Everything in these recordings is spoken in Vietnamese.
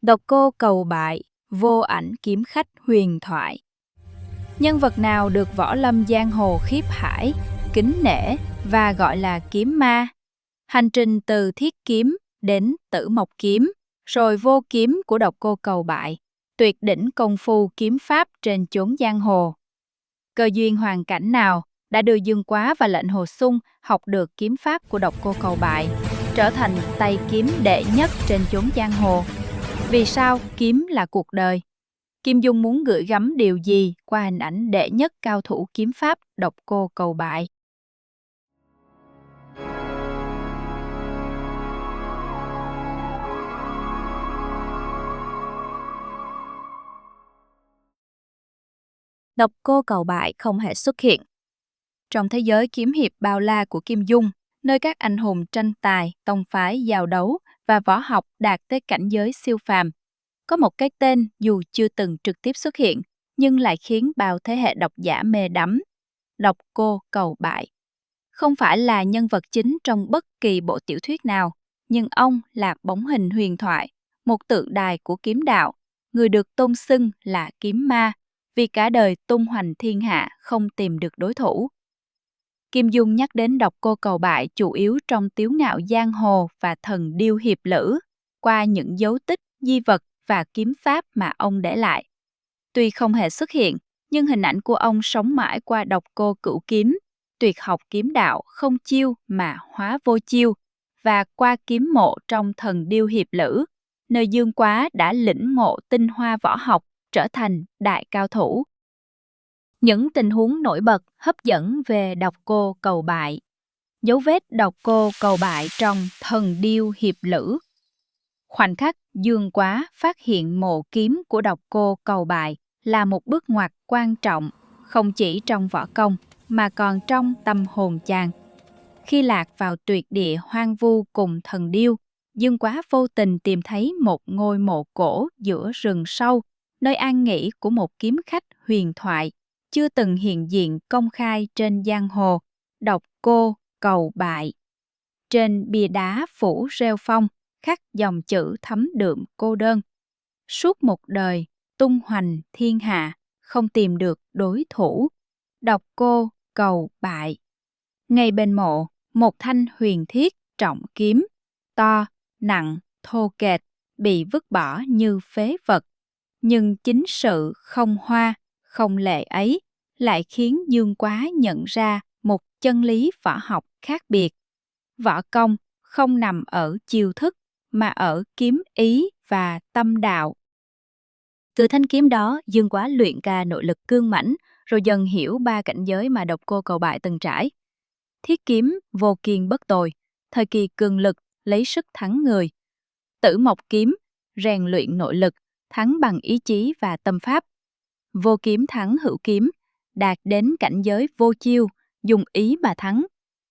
Độc Cô Cầu Bại, vô ảnh kiếm khách huyền thoại. Nhân vật nào được võ lâm giang hồ khiếp hải, kính nể và gọi là kiếm ma? Hành trình từ thiết kiếm đến tử mộc kiếm, rồi vô kiếm của Độc Cô Cầu Bại, tuyệt đỉnh công phu kiếm pháp trên chốn giang hồ. Cơ duyên hoàn cảnh nào đã đưa Dương Quá và Lệnh Hồ Xung học được kiếm pháp của Độc Cô Cầu Bại, trở thành tay kiếm đệ nhất trên chốn giang hồ? Vì sao kiếm là cuộc đời? Kim Dung muốn gửi gắm điều gì qua hình ảnh đệ nhất cao thủ kiếm pháp Độc Cô Cầu Bại? Độc Cô Cầu Bại không hề xuất hiện. Trong thế giới kiếm hiệp bao la của Kim Dung, nơi các anh hùng tranh tài, tông phái giao đấu và võ học đạt tới cảnh giới siêu phàm, có một cái tên dù chưa từng trực tiếp xuất hiện, nhưng lại khiến bao thế hệ độc giả mê đắm. Độc Cô Cầu Bại không phải là nhân vật chính trong bất kỳ bộ tiểu thuyết nào, nhưng ông là bóng hình huyền thoại, một tượng đài của kiếm đạo, người được tôn xưng là kiếm ma, vì cả đời tung hoành thiên hạ không tìm được đối thủ. Kim Dung nhắc đến Độc Cô Cầu Bại chủ yếu trong Tiếu Ngạo Giang Hồ và Thần Điêu Hiệp Lữ, qua những dấu tích, di vật và kiếm pháp mà ông để lại. Tuy không hề xuất hiện, nhưng hình ảnh của ông sống mãi qua Độc Cô Cửu Kiếm, tuyệt học kiếm đạo không chiêu mà hóa vô chiêu, và qua kiếm mộ trong Thần Điêu Hiệp Lữ, nơi Dương Quá đã lĩnh ngộ tinh hoa võ học, trở thành đại cao thủ. Những tình huống nổi bật hấp dẫn về Độc Cô Cầu Bại. Dấu vết Độc Cô Cầu Bại trong Thần Điêu Hiệp Lữ. Khoảnh khắc Dương Quá phát hiện mộ kiếm của Độc Cô Cầu Bại là một bước ngoặt quan trọng, không chỉ trong võ công mà còn trong tâm hồn chàng. Khi lạc vào tuyệt địa hoang vu cùng thần điêu, Dương Quá vô tình tìm thấy một ngôi mộ cổ giữa rừng sâu, nơi an nghỉ của một kiếm khách huyền thoại, chưa từng hiện diện công khai trên giang hồ, Độc Cô Cầu Bại. Trên bia đá phủ rêu phong, khắc dòng chữ thấm đượm cô đơn. Suốt một đời, tung hoành thiên hạ, không tìm được đối thủ. Độc Cô Cầu Bại. Ngay bên mộ, một thanh huyền thiết trọng kiếm, to, nặng, thô kệch, bị vứt bỏ như phế vật. Nhưng chính sự không hoa, không lệ ấy lại khiến Dương Quá nhận ra một chân lý võ học khác biệt. Võ công không nằm ở chiêu thức, mà ở kiếm ý và tâm đạo. Từ thanh kiếm đó, Dương Quá luyện ca nội lực cương mãnh, rồi dần hiểu ba cảnh giới mà Độc Cô Cầu Bại từng trải. Thiết kiếm vô kiên bất tồi, thời kỳ cường lực lấy sức thắng người. Tử mộc kiếm rèn luyện nội lực, thắng bằng ý chí và tâm pháp. Vô kiếm thắng hữu kiếm, đạt đến cảnh giới vô chiêu, dùng ý mà thắng.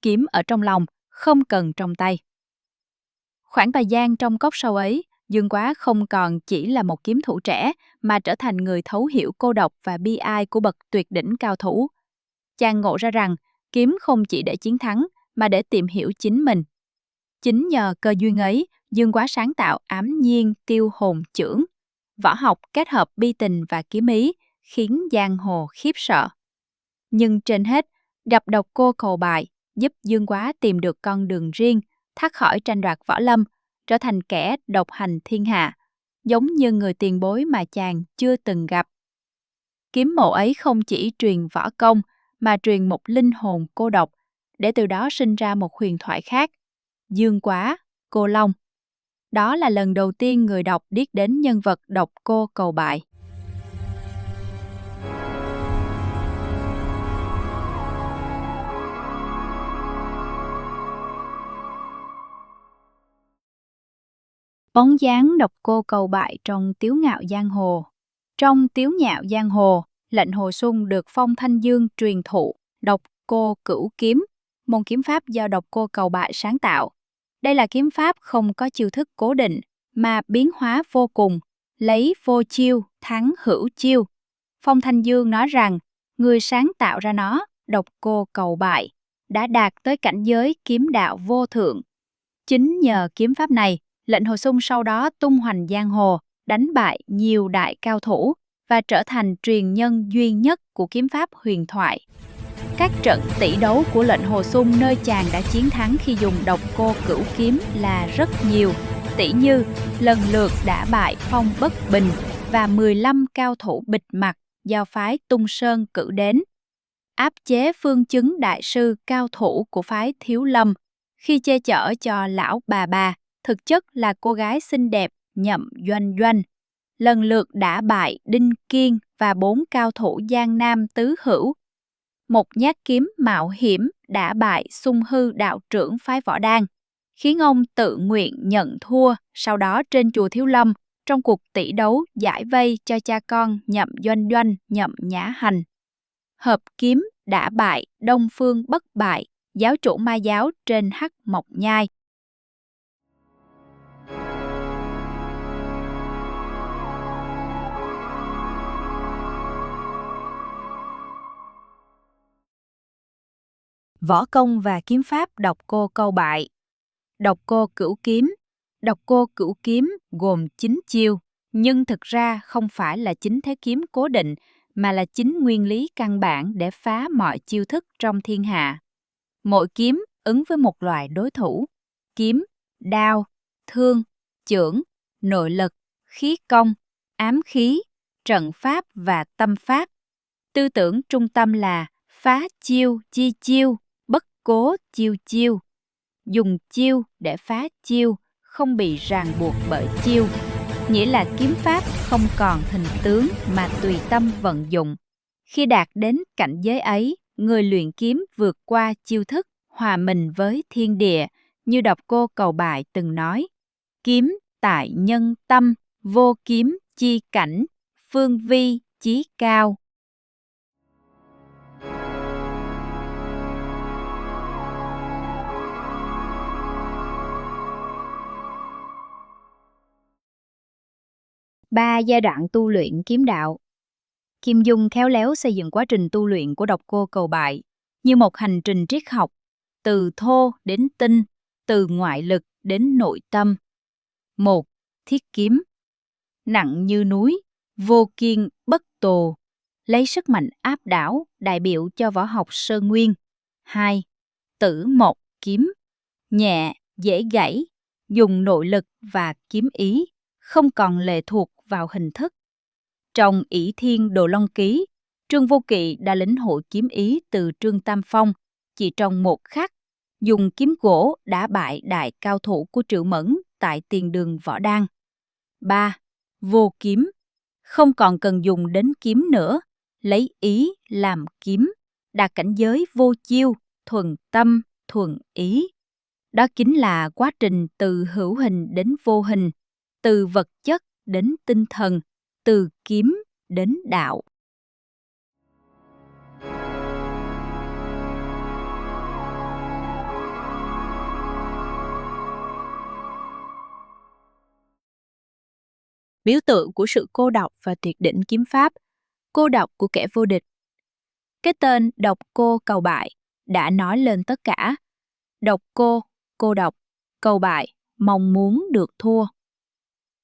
Kiếm ở trong lòng, không cần trong tay. Khoảng thời gian trong cốc sâu ấy, Dương Quá không còn chỉ là một kiếm thủ trẻ, mà trở thành người thấu hiểu cô độc và bi ai của bậc tuyệt đỉnh cao thủ. Chàng ngộ ra rằng, kiếm không chỉ để chiến thắng, mà để tìm hiểu chính mình. Chính nhờ cơ duyên ấy, Dương Quá sáng tạo Ám Nhiên Tiêu Hồn Chưởng. Võ học kết hợp bi tình và kiếm ý, khiến giang hồ khiếp sợ. Nhưng trên hết, gặp Độc Cô Cầu Bại giúp Dương Quá tìm được con đường riêng, thoát khỏi tranh đoạt võ lâm, trở thành kẻ độc hành thiên hạ, giống như người tiền bối mà chàng chưa từng gặp. Kiếm mộ ấy không chỉ truyền võ công, mà truyền một linh hồn cô độc, để từ đó sinh ra một huyền thoại khác, Dương Quá, Cô Long. Đó là lần đầu tiên người đọc biết đến nhân vật Độc Cô Cầu Bại. Bóng dáng Độc Cô Cầu Bại trong Tiếu Ngạo Giang Hồ. Trong Tiếu Ngạo Giang Hồ, Lệnh Hồ Xung được Phong Thanh Dương truyền thụ Độc Cô Cửu Kiếm, môn kiếm pháp do Độc Cô Cầu Bại sáng tạo. Đây là kiếm pháp không có chiêu thức cố định, mà biến hóa vô cùng, lấy vô chiêu thắng hữu chiêu. Phong Thanh Dương nói rằng, người sáng tạo ra nó, Độc Cô Cầu Bại, đã đạt tới cảnh giới kiếm đạo vô thượng. Chính nhờ kiếm pháp này, Lệnh Hồ Xung sau đó tung hoành giang hồ, đánh bại nhiều đại cao thủ và trở thành truyền nhân duy nhất của kiếm pháp huyền thoại. Các trận tỷ đấu của lệnh Hồ Xung nơi chàng đã chiến thắng khi dùng độc cô cửu kiếm là rất nhiều, tỷ như lần lượt đả bại Phong Bất Bình và 15 cao thủ bịt mặt do phái Tung Sơn cử đến, áp chế Phương Chứng đại sư cao thủ của phái Thiếu Lâm khi che chở cho lão bà, thực chất là cô gái xinh đẹp Nhậm Doanh Doanh, lần lượt đả bại Đinh Kiên và 4 cao thủ Giang Nam tứ hữu. Một nhát kiếm mạo hiểm đả bại Xung Hư đạo trưởng phái Võ Đan, khiến ông tự nguyện nhận thua sau đó trên chùa Thiếu Lâm trong cuộc tỷ đấu giải vây cho cha con Nhậm Doanh Doanh, Nhậm Nhã Hành. Hợp kiếm đả bại Đông Phương Bất Bại, giáo chủ ma giáo trên Hắc Mộc Nhai. Võ công và kiếm pháp độc cô Câu Bại. Độc cô cửu kiếm. Độc cô cửu kiếm gồm 9 chiêu, nhưng thực ra không phải là 9 thế kiếm cố định, mà là 9 nguyên lý căn bản để phá mọi chiêu thức trong thiên hạ. Mỗi kiếm ứng với một loại đối thủ: kiếm, đao, thương, chưởng, nội lực, khí công, ám khí, trận pháp và tâm pháp. Tư tưởng trung tâm là phá chiêu chi chiêu, bất cố chiêu chiêu. Dùng chiêu để phá chiêu, không bị ràng buộc bởi chiêu. Nghĩa là kiếm pháp không còn hình tướng mà tùy tâm vận dụng. Khi đạt đến cảnh giới ấy, người luyện kiếm vượt qua chiêu thức, hòa mình với thiên địa, như độc cô Cầu Bại từng nói: kiếm tại nhân tâm, vô kiếm chi cảnh, phương vi chí cao. Ba giai đoạn tu luyện kiếm đạo. Kim Dung khéo léo xây dựng quá trình tu luyện của độc cô Cầu Bại như một hành trình triết học, từ thô đến tinh, từ ngoại lực đến nội tâm. 1. Thiết kiếm. Nặng như núi, vô kiên bất tồ, lấy sức mạnh áp đảo đại biểu cho võ học Sơn Nguyên. 2. Tử mộc kiếm. Nhẹ, dễ gãy, dùng nội lực và kiếm ý, không còn lệ thuộc vào hình thức. Trong Ỷ Thiên Đồ Long Ký, Trương Vô Kỵ đã lĩnh hội kiếm ý từ Trương Tam Phong, chỉ trong một khắc, dùng kiếm gỗ đả bại đại cao thủ của Triệu Mẫn tại tiền đường Võ Đan. 3. Vô kiếm. Không còn cần dùng đến kiếm nữa, lấy ý làm kiếm, đạt cảnh giới vô chiêu, thuần tâm, thuần ý. Đó chính là quá trình từ hữu hình đến vô hình, từ vật chất đến tinh thần, từ kiếm đến đạo. Biểu tượng của sự cô độc và tuyệt đỉnh kiếm pháp, cô độc của kẻ vô địch. Cái tên độc cô Cầu Bại đã nói lên tất cả. Độc cô độc, Cầu Bại, mong muốn được thua.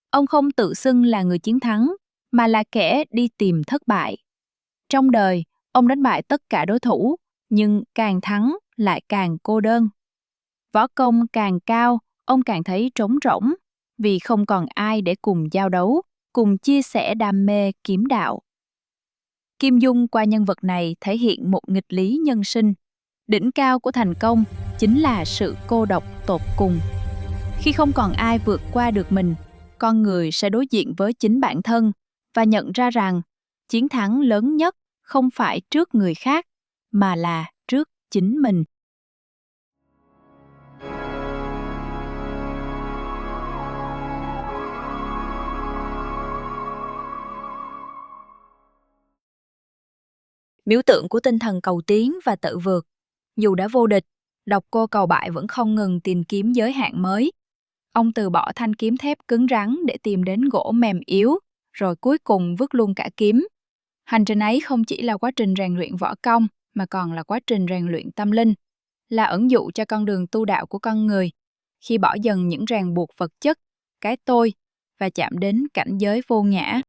Ông không tự xưng là người chiến thắng, mà là kẻ đi tìm thất bại. Trong đời, ông đánh bại tất cả đối thủ, nhưng càng thắng lại càng cô đơn. Võ công càng cao, ông càng thấy trống rỗng, vì không còn ai để cùng giao đấu, cùng chia sẻ đam mê kiếm đạo. Kim Dung qua nhân vật này thể hiện một nghịch lý nhân sinh. Đỉnh cao của thành công chính là sự cô độc tột cùng. Khi không còn ai vượt qua được mình, con người sẽ đối diện với chính bản thân và nhận ra rằng chiến thắng lớn nhất không phải trước người khác, mà là trước chính mình. Biểu tượng của tinh thần cầu tiến và tự vượt. Dù đã vô địch, độc cô Cầu Bại vẫn không ngừng tìm kiếm giới hạn mới. Ông từ bỏ thanh kiếm thép cứng rắn để tìm đến gỗ mềm yếu, rồi cuối cùng vứt luôn cả kiếm. Hành trình ấy không chỉ là quá trình rèn luyện võ công, mà còn là quá trình rèn luyện tâm linh, là ẩn dụ cho con đường tu đạo của con người. Khi bỏ dần những ràng buộc vật chất, cái tôi, và chạm đến cảnh giới vô ngã.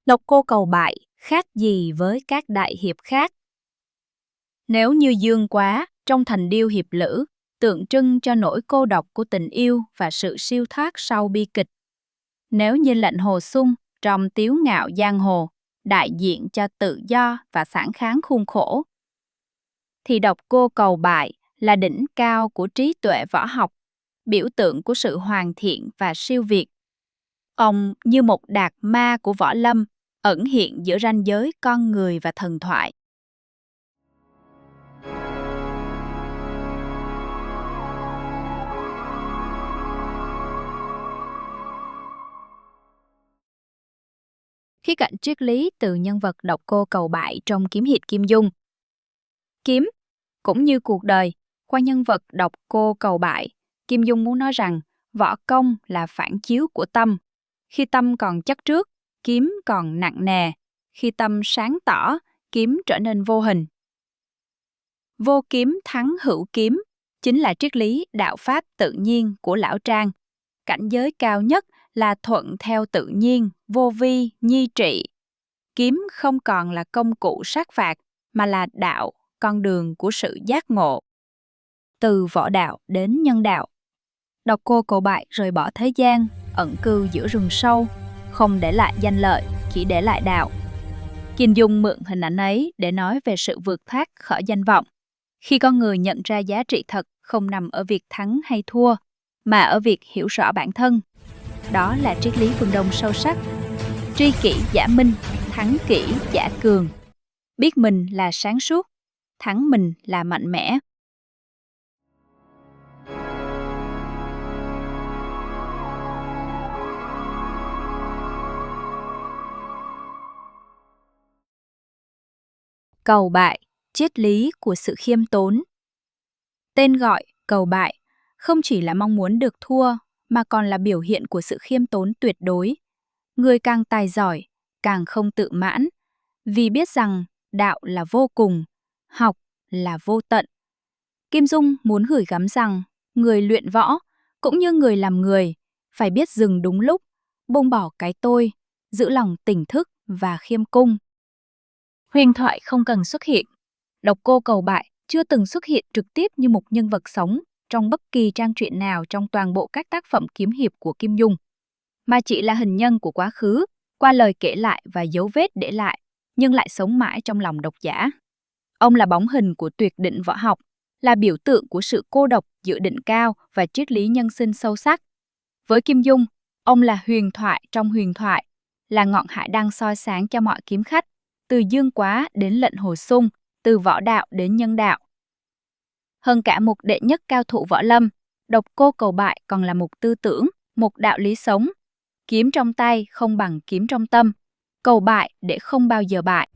Độc Cô Cầu Bại khác gì với các đại hiệp khác? Nếu như Dương Quá trong Thành Điêu Hiệp Lữ tượng trưng cho nỗi cô độc của tình yêu và sự siêu thoát sau bi kịch, nếu như Lệnh Hồ Xung trong Tiếu Ngạo Giang Hồ đại diện cho tự do và phản kháng khuôn khổ, thì Độc Cô Cầu Bại là đỉnh cao của trí tuệ võ học, biểu tượng của sự hoàn thiện và siêu việt. Ông như một đạt ma của võ lâm, ẩn hiện giữa ranh giới con người và thần thoại. Khía cạnh triết lý từ nhân vật Độc Cô Cầu Bại trong Kiếm Hiệp Kim Dung. Kiếm, cũng như cuộc đời, qua nhân vật Độc Cô Cầu Bại, Kim Dung muốn nói rằng võ công là phản chiếu của tâm. Khi tâm còn chất trước, kiếm còn nặng nề. Khi tâm sáng tỏ, kiếm trở nên vô hình. Vô kiếm thắng hữu kiếm chính là triết lý đạo pháp tự nhiên của Lão Trang. Cảnh giới cao nhất là thuận theo tự nhiên, vô vi, nhi trị. Kiếm không còn là công cụ sát phạt, mà là đạo, con đường của sự giác ngộ. Từ võ đạo đến nhân đạo, Độc Cô Cầu Bại rời bỏ thế gian, ẩn cư giữa rừng sâu, không để lại danh lợi, chỉ để lại đạo. Kim Dung mượn hình ảnh ấy để nói về sự vượt thoát khỏi danh vọng. Khi con người nhận ra giá trị thật không nằm ở việc thắng hay thua, mà ở việc hiểu rõ bản thân. Đó là triết lý phương Đông sâu sắc. Tri kỷ giả minh, thắng kỷ giả cường. Biết mình là sáng suốt, thắng mình là mạnh mẽ. Cầu bại, triết lý của sự khiêm tốn. Tên gọi cầu bại không chỉ là mong muốn được thua, mà còn là biểu hiện của sự khiêm tốn tuyệt đối. Người càng tài giỏi, càng không tự mãn, vì biết rằng đạo là vô cùng, học là vô tận. Kim Dung muốn gửi gắm rằng người luyện võ, cũng như người làm người, phải biết dừng đúng lúc, buông bỏ cái tôi, giữ lòng tỉnh thức và khiêm cung. Huyền thoại không cần xuất hiện. Độc Cô Cầu Bại chưa từng xuất hiện trực tiếp như một nhân vật sống trong bất kỳ trang truyện nào trong toàn bộ các tác phẩm kiếm hiệp của Kim Dung, mà chỉ là hình nhân của quá khứ, qua lời kể lại và dấu vết để lại, nhưng lại sống mãi trong lòng độc giả. Ông là bóng hình của tuyệt đỉnh võ học, là biểu tượng của sự cô độc giữa đỉnh cao và triết lý nhân sinh sâu sắc. Với Kim Dung, ông là huyền thoại trong huyền thoại, là ngọn hải đăng soi sáng cho mọi kiếm khách, từ Dương Quá đến Lệnh Hồ Xung, từ võ đạo đến nhân đạo. Hơn cả một đệ nhất cao thủ võ lâm, Độc Cô Cầu Bại còn là một tư tưởng, một đạo lý sống. Kiếm trong tay không bằng kiếm trong tâm, cầu bại để không bao giờ bại.